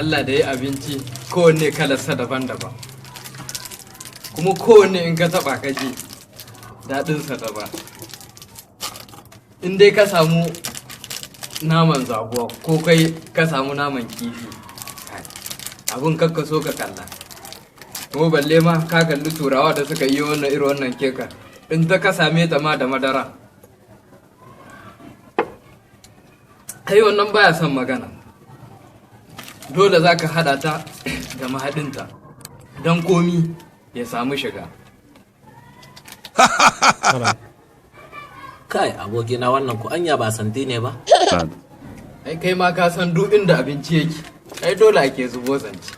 Allah da ya abinci kowanne kalarsa daban-daban, kuma kowanne in ka taba kaji daɗinsa daban. In dai ka samu naman zabuwa ko kai ka samu naman kifi, abin kakka so ka kalla. Kuma balle ma ka kalli turawa da suka yi wannan irin wannan keka, in ta ka same ta ma da madara, kai wannan baya son magana. Dole za ka haɗa ta da mahaɗinta don komi ya samu shiga. Kai abokina wannan ku anya ba santi ne ba? Ai kai ma ka san duk inda abinci yake, ai dole ake zubo zance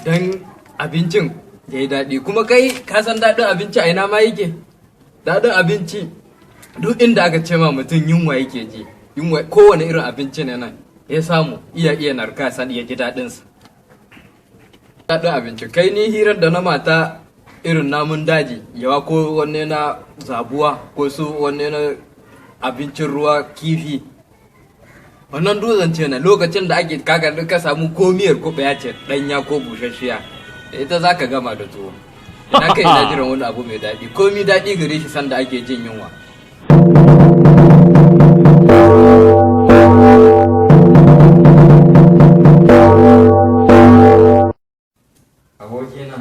don abincin ya yi daɗi. Kuma kai ka san daɗin abinci a ina ma yake? Daɗin abinci duk inda aka ce ma mutum yunwa yake ji, yunwa kowane irin abinci ne nan ya samu iya narka san iya ji daɗinsa. Daɗin abinci kai ni hirar da na mata irin namun daji yawa ko wanne na zabuwa ko su wanne na abincin ruwa kifi, wannan dutsen na lokacin da ake kaga ka samu komiyar ko ya ce ɗanya ko busasshiya, ita za ka gama da tuwo. Ina kai ina jiran wani abu mai daɗi, komi daɗi gare shi sanda ake jin yunwa. Abokina,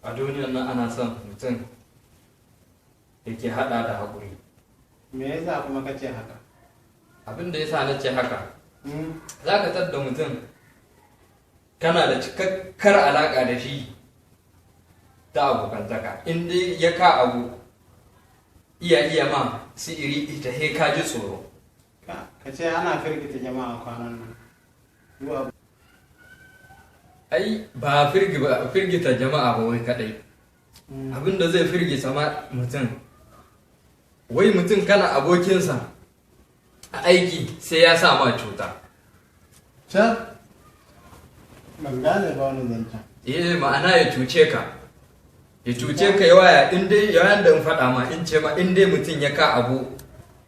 a duniyar nan ana son mutum da ke hada da haƙuri. Me yasa kuma ka ce haka? Abin da yasa na ce haka, za ka tadda mutum kana da cikakkar alaƙa da shi ta abokantaka, inda ya ka abu iya ma su iri ita he ka ji tsoro. Ka ce ana firgita jama'a kwanan nan. Ai ba firgita jama'a ba wai kadai, abin da zai firgita ma mutum, wai mutum kana abokinsa a aiki sai ya sa ma cuta. Can ban gane ba wani zancen. Ma'ana ya cuce ka yawaya, in dai yawan da in faɗa ma in ce ma in dai mutum ya ka abu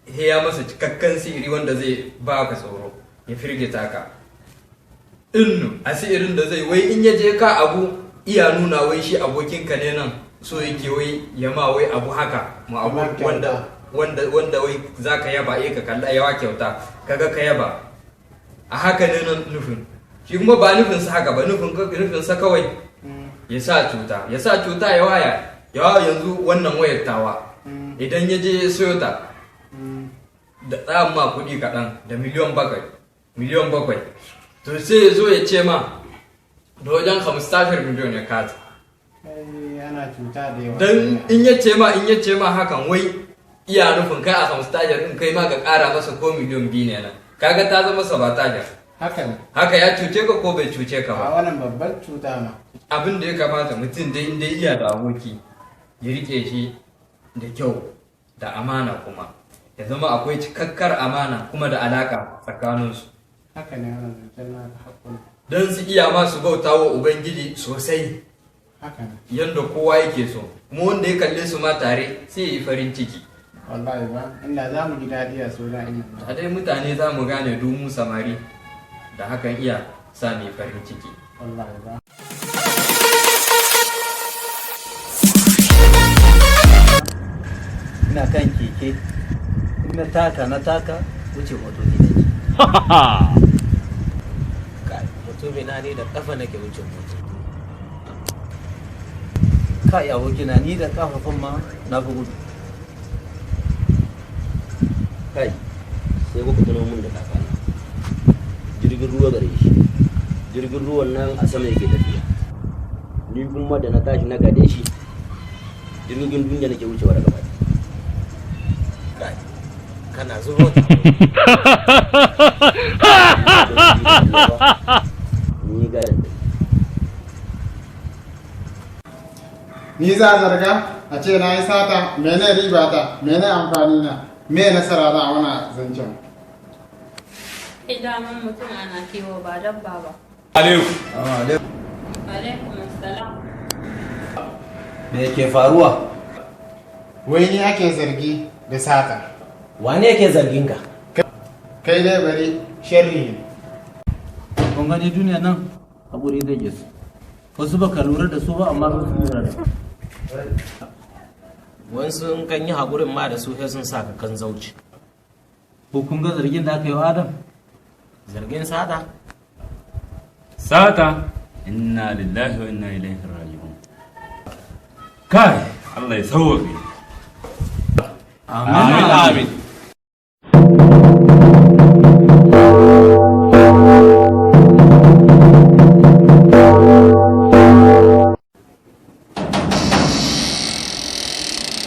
he ya masa cikakken sihiri wanda zai ba ka tsoro ya firgita ka. Innu asirin da zai wai in ya je ka abu iya nuna wai shi abokinka ne nan, so yake wai ya ma wai abu haka ma abu wanda wai za ka yaba ka kalla yawa kyauta kaga ka yaba a haka ne nan nufin shi, kuma ba nufinsa haka ba, nufinsa kawai ya sa cuta ya waya yanzu wannan wayar tawa idan ya je ya sayo ta da tsamin ma kuɗi kaɗan da miliyan bakwai, to sai ya zo ya ce ma da wajen 15 miliyan ya kata. Ana cuta da yawa. Don in ya ce ma hakan wai iya nufin kai a 15 in kai ma ka ƙara masa ko miliyan 2 ne nan, kaga ta zama sabatajar. Haka ya cuce ka ko bai cuce ka ba? A wannan babbar cuta ma. Abin da ya kamata mutum dai inda iya da aboki ya rike shi da kyau da amana, kuma ya zama akwai cikakkar amana kuma da alaka tsakaninsu. Haka ne wannan zancen na da haƙuri. Don su iya masu bauta wa Ubangiji sosai yadda kowa yake so, kuma wanda ya kalle su ma tare sai ya yi farin ciki. Wallahi ba, inda za mu ji daɗi a so ina. A dai mutane za mu gane dumu samari da hakan iya sa mai farin ciki. Wallahi ba. Ina kan keke, na taka wuce moto ne nake. Kai mutum na ne da kafa nake wuce moto. Kai abokina ni da kafafun ma na fi gudu. Kai sai kuka tuno mun da kakana, jirgin ruwa gare shi, jirgin ruwan nan a sama yake tafiya, ni kuma da na tashi na gade shi jirgin duniya nake wucewa daga baki. Kai kana zuwa ni ga Ni za a zarga a ce na yi sata, mene riba ta, mene amfani na, me nasara za a wana zancen. Idaman mutum ana kiwo ba dabba ba. Alaikum. Alaikum assalam. Me ke faruwa? Wai ni ake zargi da sata. wane yake zargin ka? Kai dai bari sharri ne. kun gani duniya nan haƙuri zai su wasu baka lura da su ba amma sun lura da su wasu in kan yi haƙurin ma da su sai sun sa ka kan zauci. ko kun ga zargin da aka yi wa Adam Zargin sata? Sata, inna lillahi wa inna ilaihi raji'un. Kai, Allah ya sauwaƙe. amin Amin.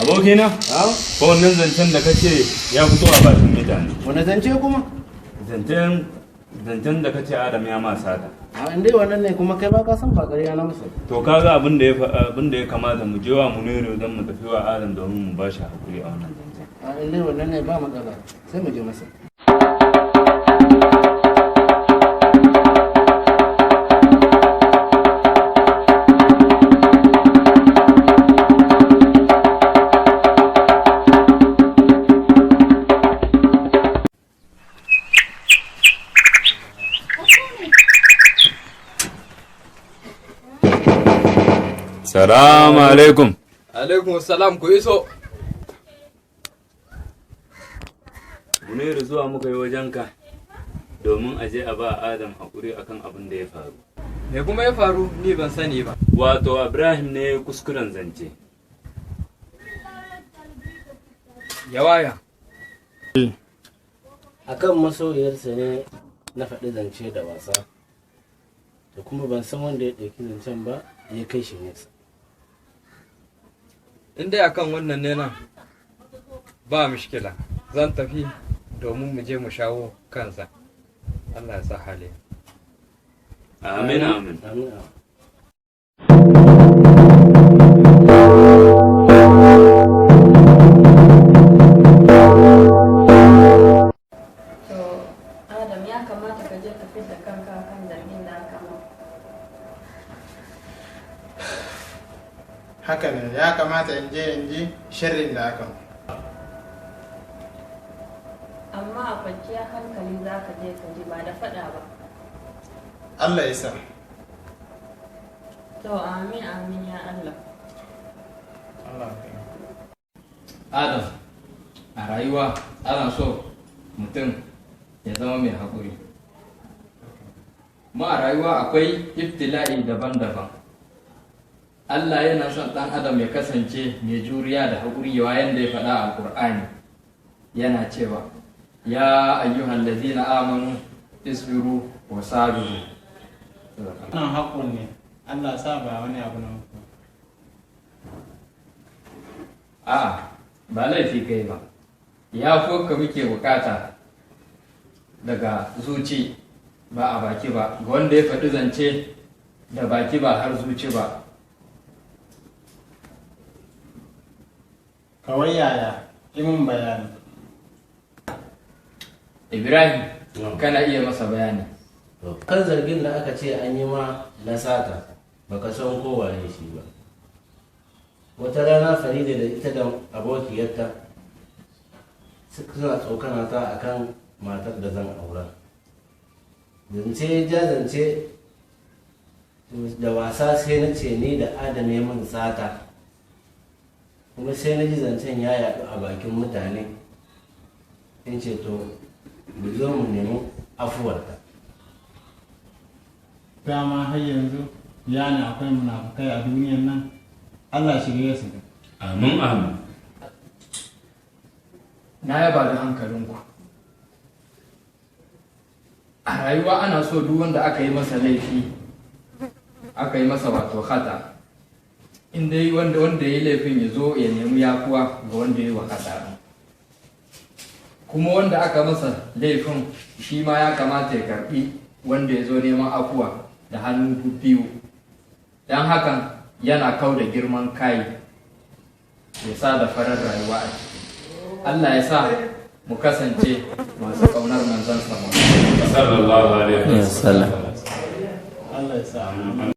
Abokina, ko wannan zancen da kace ya fito a bakin mutane. Wani zance kuma? Zancen da kace Adam ya ma sata. A inda wannan ne kuma kai ba ka san ba ƙarya na masa. To kaga abin da ya kamata mu je wa Muniru don mu tafi wa Adam domin mu ba shi hakuri a wannan zancen. A inda wannan ne ba matsala sai mu je masa. Salamu alaikum. Alaikum salam, ku iso. Muniru zuwa muka yi wajenka domin a je a ba Adam hakuri akan abin da ya faru. Me kuma ya faru ni ban sani ba. Wato Ibrahim ne kuskuren zance. Yawaya. Akan masoyiyarsa ne na faɗi zance da wasa. Da kuma ban san wanda ya ɗauki zancen ba ya kai shi nesa. In dai akan wannan ne nan ba mishkila. Zan tafi domin mu je mu shawo kansa. Allah ya sa hali. Amin amin. Amin. To, Adam ya kamata ka je ka fidda kanka kan zargin da aka maka. Haka ne ya kamata in ji sharrin da aka. Amma a kwanciyar hankali za ka je ka ji ba da faɗa ba. Allah ya sa. To, amin amin ya Allah. Allah ya sa. Adam, a rayuwa ana so mutum ya zama mai haƙuri. Ma a rayuwa akwai ibtila'i daban-daban. Allah yana son ɗan Adam ya kasance mai juriya da haƙuri yayin da ya faɗa a Ƙur'ani. Yana cewa, ya ayyuhan lazina amanu isbiru wa sabiru. Wannan haƙon ne. Allah sa ba wani abu na muku. A'a, ba laifi kai ba. Ya ka muke bukata daga zuci ba a baki ba, ga wanda ya faɗi zance da baki ba har zuci ba. Kawai yaya, imin bayani. Ibrahim, kana iya masa bayani. Kan zargin da aka ce an yi ma na sata baka san kowaye shi ba. Wata rana Farida da ita da abokiyarta suna tsokana ta akan matar da zan aura. Zance ja zance da wasa sai na ce ni da Adam ya min sata. Kuma sai na ji zancen ya yaɗu a bakin mutane. In ce to mu zo mu nemi afuwarta. Dama har yanzu yana akwai munafukai a duniyan nan. Allah shirye su. Amin amin. Na yaba da hankalinku. A rayuwa ana so duk wanda aka yi masa laifi, aka yi masa wato hata. In dai wanda ya yi laifin ya zo ya nemi yafuwa ga wanda ya yi wa hata. Kuma wanda aka masa laifin shi ma ya kamata ya karbi wanda ya zo neman afuwa da hannu biyu. Don hakan yana kau da girman kai ya sa da farar rayuwa a ciki. Allah ya sa mu kasance masu ƙaunar manzon sama. Sallallahu alaihi wasallam. Allah ya sa.